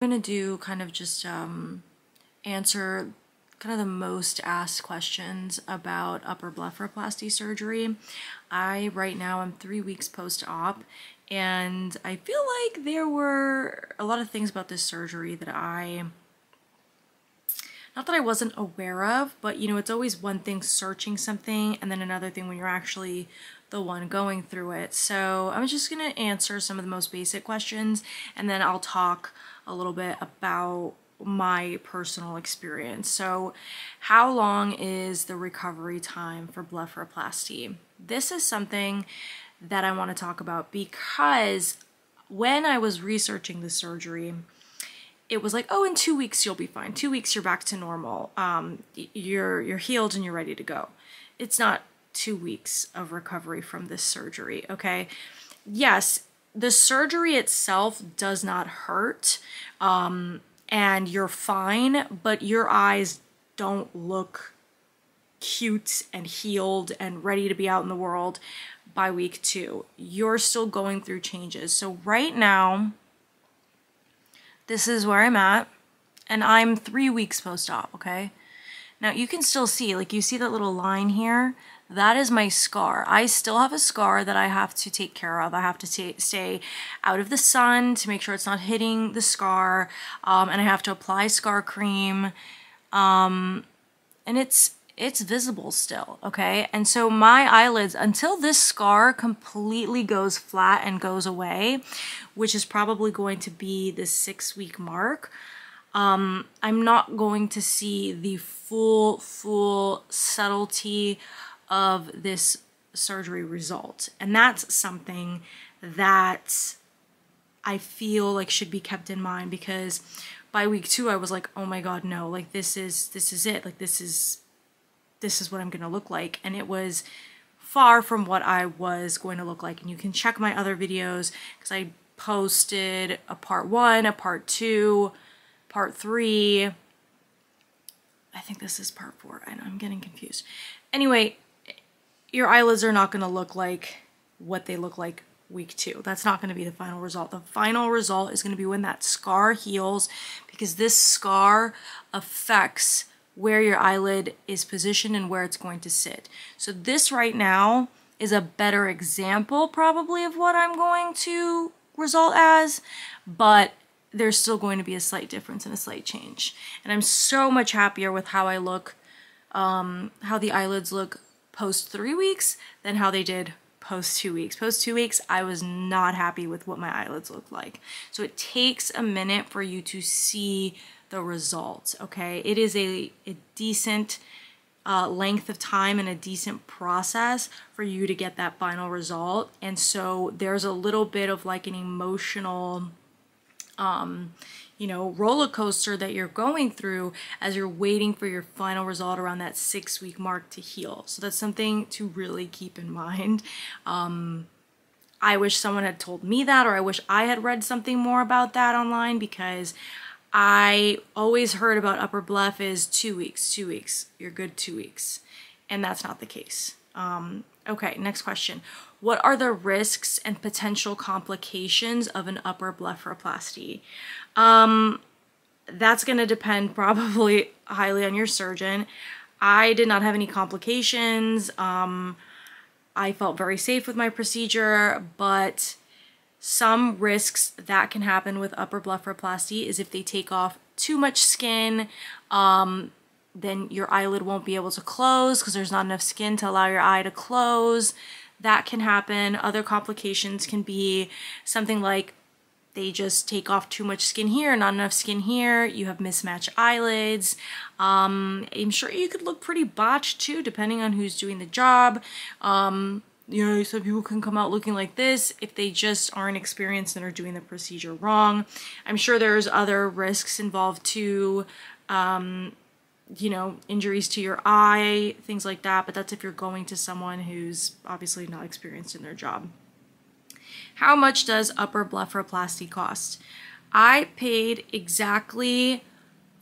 gonna do kind of just answer kind of the most asked questions about upper blepharoplasty surgery. Right now I'm 3 weeks post-op, and I feel like there were a lot of things about this surgery that not that I wasn't aware of, but you know, it's always one thing searching something and then another thing when you're actually the one going through it. So I'm just gonna answer some of the most basic questions, and then I'll talk a little bit about my personal experience. So how long is the recovery time for blepharoplasty? This is something that I want to talk about because when I was researching the surgery, it was like, oh, in 2 weeks you'll be fine. 2 weeks you're back to normal. You're healed and you're ready to go. It's not 2 weeks of recovery from this surgery, okay? Yes, the surgery itself does not hurt, and you're fine, but your eyes don't look cute and healed and ready to be out in the world by week 2. You're still going through changes. So right now, this is where I'm at, and I'm 3 weeks post-op, okay? Now you can still see, like you see that little line here? That is my scar. I still have a scar that I have to take care of. I have to stay out of the sun to make sure it's not hitting the scar, and I have to apply scar cream, and it's visible still, okay? And so my eyelids, until this scar completely goes flat and goes away, which is probably going to be the 6-week mark, I'm not going to see the full subtlety of this surgery result. And that's something that I feel like should be kept in mind, because by week 2 I was like, oh my god, no, like this is it, like this is what I'm gonna look like. And it was far from what I was going to look like. And you can check my other videos, because I posted a part 1, a part 2, part 3. I think this is part 4. I know, I'm getting confused. Anyway, your eyelids are not gonna look like what they look like week 2. That's not going to be the final result. The final result is going to be when that scar heals, because this scar affects where your eyelid is positioned and where it's going to sit. So this right now is a better example probably of what I'm going to result as, but there's still going to be a slight difference and a slight change. And I'm so much happier with how I look, how the eyelids look post 3 weeks than how they did post 2 weeks. Post 2 weeks, I was not happy with what my eyelids looked like. So it takes a minute for you to see the results, okay? It is a decent length of time and a decent process for you to get that final result. And so there's a little bit of like an emotional, you know, roller coaster that you're going through as you're waiting for your final result around that 6-week mark to heal. So that's something to really keep in mind. I wish someone had told me that, or I wish I had read something more about that online, because I always heard about upper bleph is 2 weeks, 2 weeks, you're good 2 weeks. And that's not the case. Okay, next question. What are the risks and potential complications of an upper blepharoplasty? That's going to depend probably highly on your surgeon. I did not have any complications. I felt very safe with my procedure, but some risks that can happen with upper blepharoplasty is if they take off too much skin, then your eyelid won't be able to close because there's not enough skin to allow your eye to close. That can happen. Other complications can be something like they just take off too much skin here, not enough skin here. You have mismatched eyelids. I'm sure you could look pretty botched too, depending on who's doing the job. You know, some people can come out looking like this if they just aren't experienced and are doing the procedure wrong. I'm sure there's other risks involved too. You know, injuries to your eye, things like that, but that's if you're going to someone who's obviously not experienced in their job. How much does upper blepharoplasty cost? I paid exactly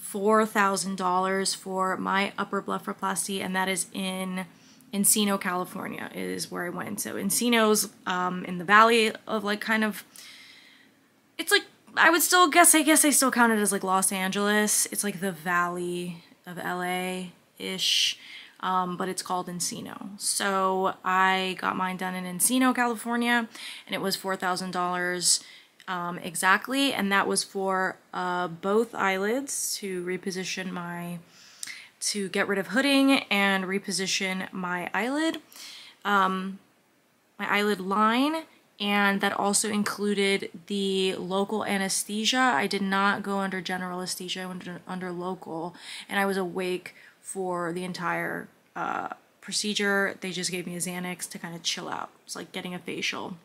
$4,000 for my upper blepharoplasty, and that is in Encino, California is where I went. So Encino's in the valley of like kind of, it's like I would still guess, I still count it as like Los Angeles. It's like the valley of LA-ish, but it's called Encino. So I got mine done in Encino, California, and it was $4,000 exactly, and that was for both eyelids to reposition to get rid of hooding and reposition my eyelid line. And that also included the local anesthesia. I did not go under general anesthesia, I went under local, and I was awake for the entire procedure. They just gave me a Xanax to kind of chill out. It's like getting a facial.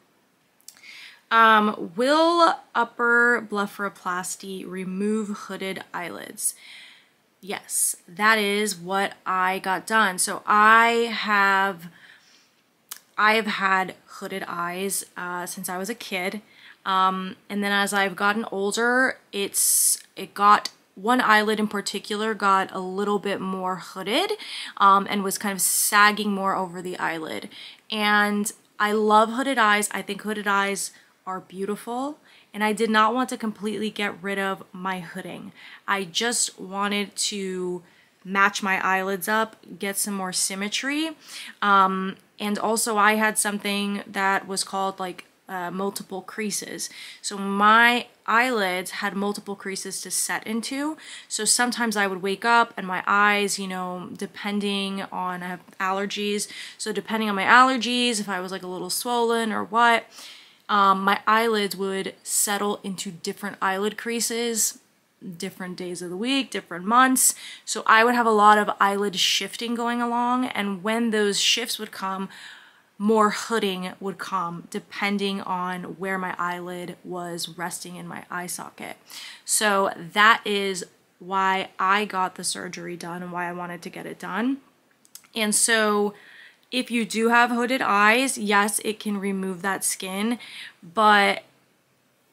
Will upper blepharoplasty remove hooded eyelids? Yes, that is what I got done. So I have had hooded eyes since I was a kid, and then as I've gotten older, one eyelid in particular got a little bit more hooded and was kind of sagging more over the eyelid. And I love hooded eyes. I think hooded eyes are beautiful, and I did not want to completely get rid of my hooding. I just wanted to match my eyelids up, get some more symmetry. And also I had something that was called like multiple creases. So my eyelids had multiple creases to set into. So sometimes I would wake up and my eyes, you know, depending on, I have allergies. So depending on my allergies, if I was like a little swollen or what, my eyelids would settle into different eyelid creases, different days of the week, different months. So I would have a lot of eyelid shifting going along, and when those shifts would come, more hooding would come depending on where my eyelid was resting in my eye socket. So that is why I got the surgery done and why I wanted to get it done. And so if you do have hooded eyes, yes, it can remove that skin, but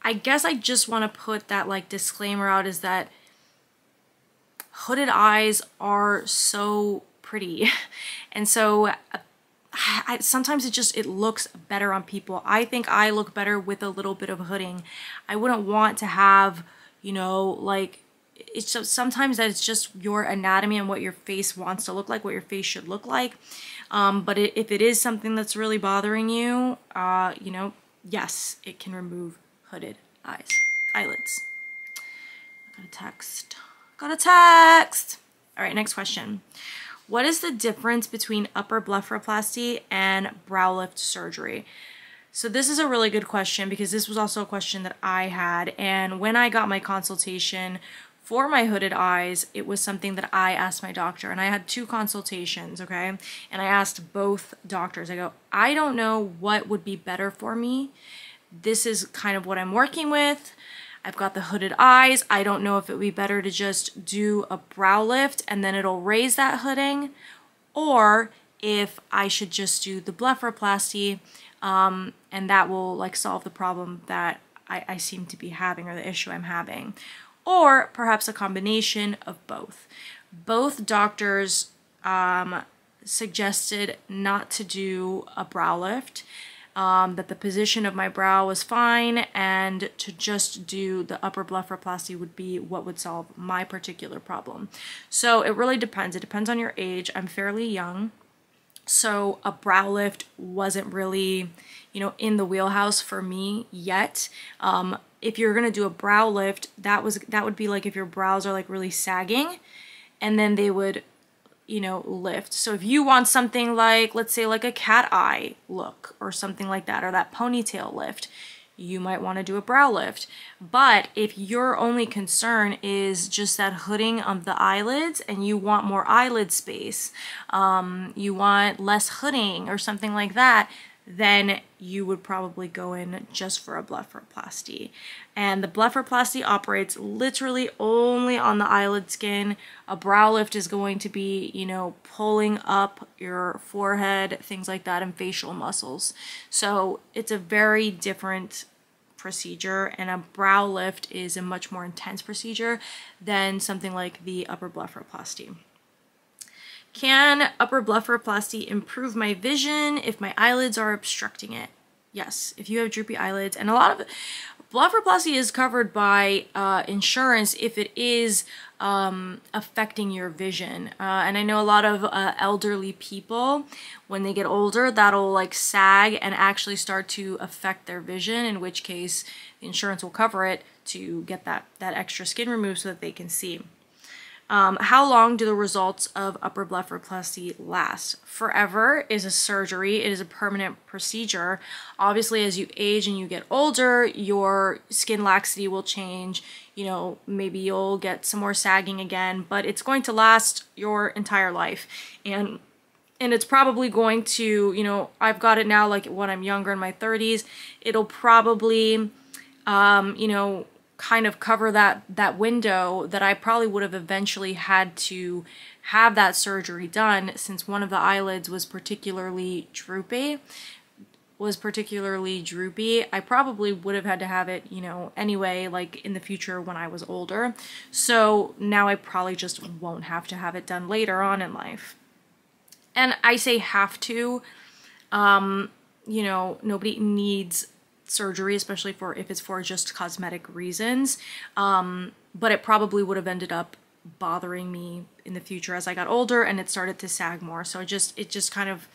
I guess I just want to put that like disclaimer out, is that hooded eyes are so pretty. And so sometimes it looks better on people. I think I look better with a little bit of hooding. I wouldn't want to have, you know, like, it's just sometimes that it's just your anatomy and what your face wants to look like, what your face should look like. But if it is something that's really bothering you, you know, yes, it can remove hooded eyelids. Got a text. All right, next question. What is the difference between upper blepharoplasty and brow lift surgery? So this is a really good question, because this was also a question that I had, and when I got my consultation for my hooded eyes, it was something that I asked my doctor, and I had 2 consultations, okay? And I asked both doctors, I go, I don't know what would be better for me. This is kind of what I'm working with. I've got the hooded eyes. I don't know if it would be better to just do a brow lift and then it'll raise that hooding, or if I should just do the blepharoplasty and that will like solve the problem that I seem to be having, or the issue I'm having. Or perhaps a combination of both. Both doctors suggested not to do a brow lift, that the position of my brow was fine, and to just do the upper blepharoplasty would be what would solve my particular problem. So it really depends. It depends on your age. I'm fairly young, so a brow lift wasn't really, you know, in the wheelhouse for me yet. If you're gonna do a brow lift, that would be like if your brows are like really sagging, and then they would, you know, lift. So if you want something like, let's say like a cat eye look or something like that, or that ponytail lift, you might want to do a brow lift. But if your only concern is just that hooding of the eyelids and you want more eyelid space, you want less hooding or something like that, then you would probably go in just for a blepharoplasty. And the blepharoplasty operates literally only on the eyelid skin. A brow lift is going to be, you know, pulling up your forehead, things like that, and facial muscles. So it's a very different procedure, and a brow lift is a much more intense procedure than something like the upper blepharoplasty. Can upper blepharoplasty improve my vision if my eyelids are obstructing it? Yes, if you have droopy eyelids, and a lot of Blepharoplasty is covered by insurance if it is affecting your vision. And I know a lot of elderly people, when they get older, that'll like sag and actually start to affect their vision, in which case the insurance will cover it to get that extra skin removed so that they can see. How long do the results of upper blepharoplasty last? Forever is a surgery. It is a permanent procedure. Obviously, as you age and you get older, your skin laxity will change. You know, maybe you'll get some more sagging again, but it's going to last your entire life. And it's probably going to, you know, I've got it now, like when I'm younger in my 30s, it'll probably, you know, kind of cover that window that I probably would have eventually had to have that surgery done, since one of the eyelids was particularly droopy. I probably would have had to have it, you know, anyway, like in the future when I was older. So now I probably just won't have to have it done later on in life. And I say have to, you know, nobody needs surgery, especially if it's for just cosmetic reasons. But it probably would have ended up bothering me in the future as I got older and it started to sag more. So it just kind of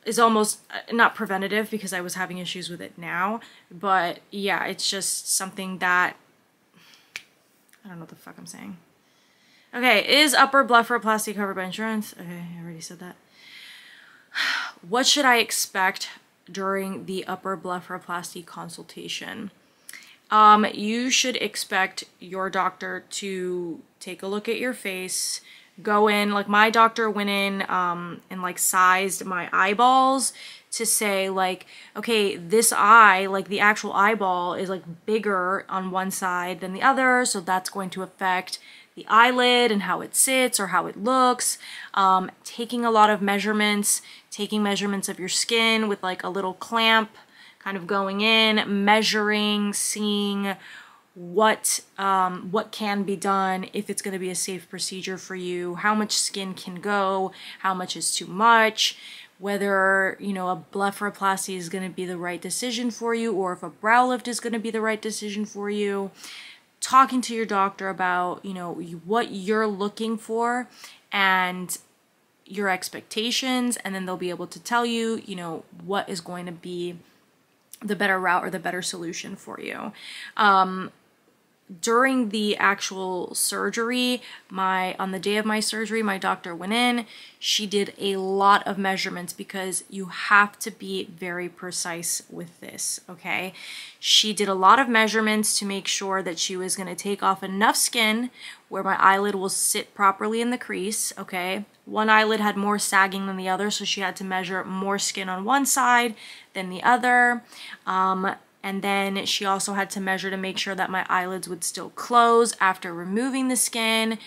is almost not preventative, because I was having issues with it now. But yeah, it's just something that, I don't know what the fuck I'm saying. Okay, is upper blepharoplasty covered by insurance? Okay, I already said that. What should I expect during the upper blepharoplasty consultation? You should expect your doctor to take a look at your face, go in, like my doctor went in and like sized my eyeballs to say like, okay, this eye, like the actual eyeball is like bigger on one side than the other, so that's going to affect the eyelid and how it sits or how it looks. Taking a lot of measurements, taking measurements of your skin with like a little clamp, kind of going in, measuring, seeing what can be done, if it's going to be a safe procedure for you, how much skin can go, how much is too much, whether, you know, a blepharoplasty is going to be the right decision for you, or if a brow lift is going to be the right decision for you. Talking to your doctor about, you know, what you're looking for and your expectations, and then they'll be able to tell you, you know, what is going to be the better route or the better solution for you. During the actual surgery, on the day of my surgery, my doctor went in. She did a lot of measurements, because you have to be very precise with this, okay? She did a lot of measurements to make sure that she was going to take off enough skin where my eyelid will sit properly in the crease, okay? One eyelid had more sagging than the other, so she had to measure more skin on one side than the other. And then she also had to measure to make sure that my eyelids would still close after removing the skin,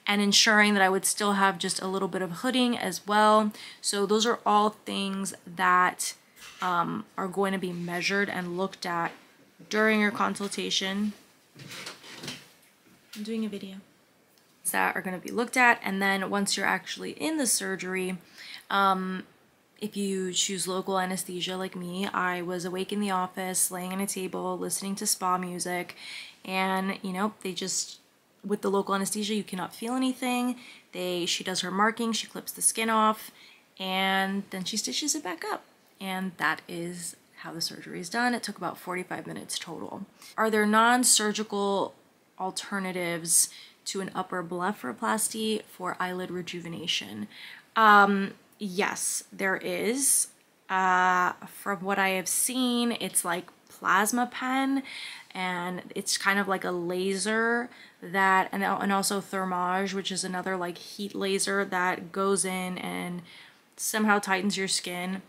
and ensuring that I would still have just a little bit of hooding as well. So those are all things that are going to be measured and looked at during your consultation. I'm doing a video. That are going to be looked at, and then once you're actually in the surgery, if you choose local anesthesia like me, I was awake in the office, laying on a table, listening to spa music, and, you know, they just, with the local anesthesia, you cannot feel anything. She does her marking, she clips the skin off, and then she stitches it back up. And that is how the surgery is done. It took about 45 minutes total. Are there non-surgical alternatives to an upper blepharoplasty for eyelid rejuvenation? Yes, there is. From what I have seen, it's like plasma pen, and it's kind of like a laser that, and also thermage, which is another like heat laser that goes in and somehow tightens your skin.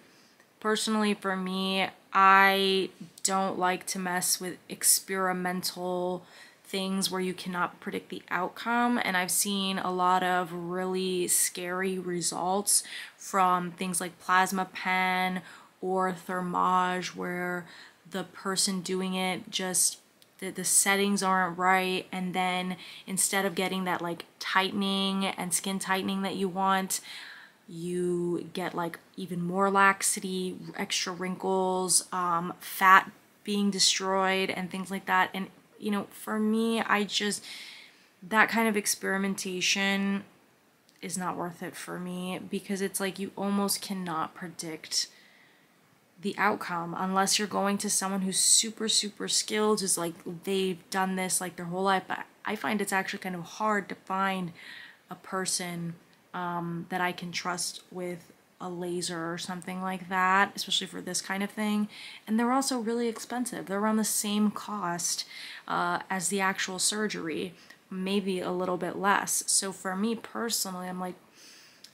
Personally, for me, I don't like to mess with experimental things where you cannot predict the outcome, and I've seen a lot of really scary results from things like plasma pen or thermage, where the person doing it just the settings aren't right, and then instead of getting that like tightening and skin tightening that you want, you get like even more laxity, extra wrinkles, fat being destroyed and things like that. And you know, for me, that kind of experimentation is not worth it for me, because it's like you almost cannot predict the outcome unless you're going to someone who's super skilled, is like they've done this like their whole life. But I find it's actually kind of hard to find a person that I can trust with a laser or something like that, especially for this kind of thing. And they're also really expensive. They're around the same cost as the actual surgery, maybe a little bit less. So for me personally, I'm like,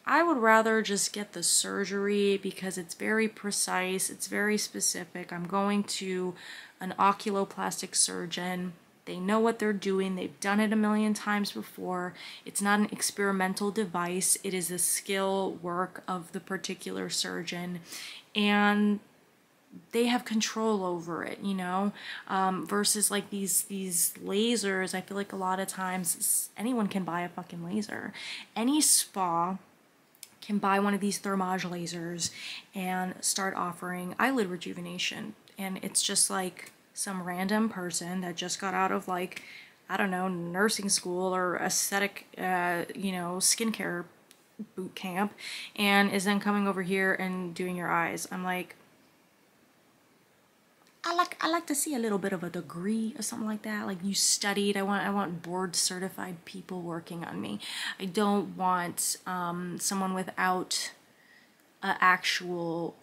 I would rather just get the surgery because it's very precise, it's very specific. I'm going to an oculoplastic surgeon. They know what they're doing. They've done it a million times before. It's not an experimental device. It is the skill work of the particular surgeon. And they have control over it, you know, versus like these lasers. I feel like a lot of times anyone can buy a fucking laser. Any spa can buy one of these thermage lasers and start offering eyelid rejuvenation. And it's just like some random person that just got out of, like, I don't know, nursing school or aesthetic, you know, skincare boot camp, and is then coming over here and doing your eyes. I'm like, I like to see a little bit of a degree or something like that. Like, you studied. I want board certified people working on me. I don't want someone without actual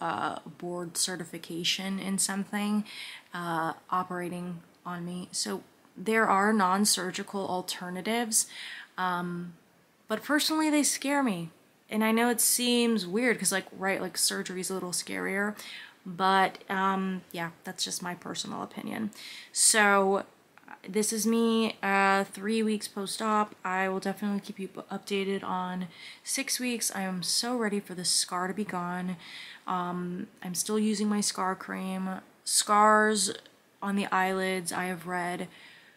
board certification in something operating on me. So there are non-surgical alternatives, but personally they scare me. And I know it seems weird because, like, right, like surgery is a little scarier, but yeah, that's just my personal opinion. So this is me 3 weeks post-op. I will definitely keep you updated on 6 weeks. I am so ready for the scar to be gone. I'm still using my scar cream. Scars on the eyelids, I have read,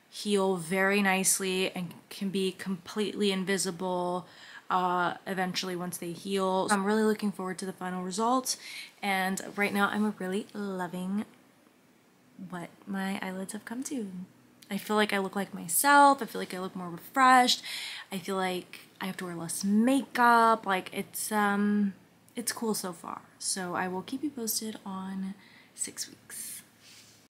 heal very nicely and can be completely invisible eventually once they heal. I'm really looking forward to the final results, and right now I'm really loving what my eyelids have come to. I feel like I look like myself. I feel like I look more refreshed. I feel like I have to wear less makeup. Like, it's cool so far. So I will keep you posted on 6 weeks.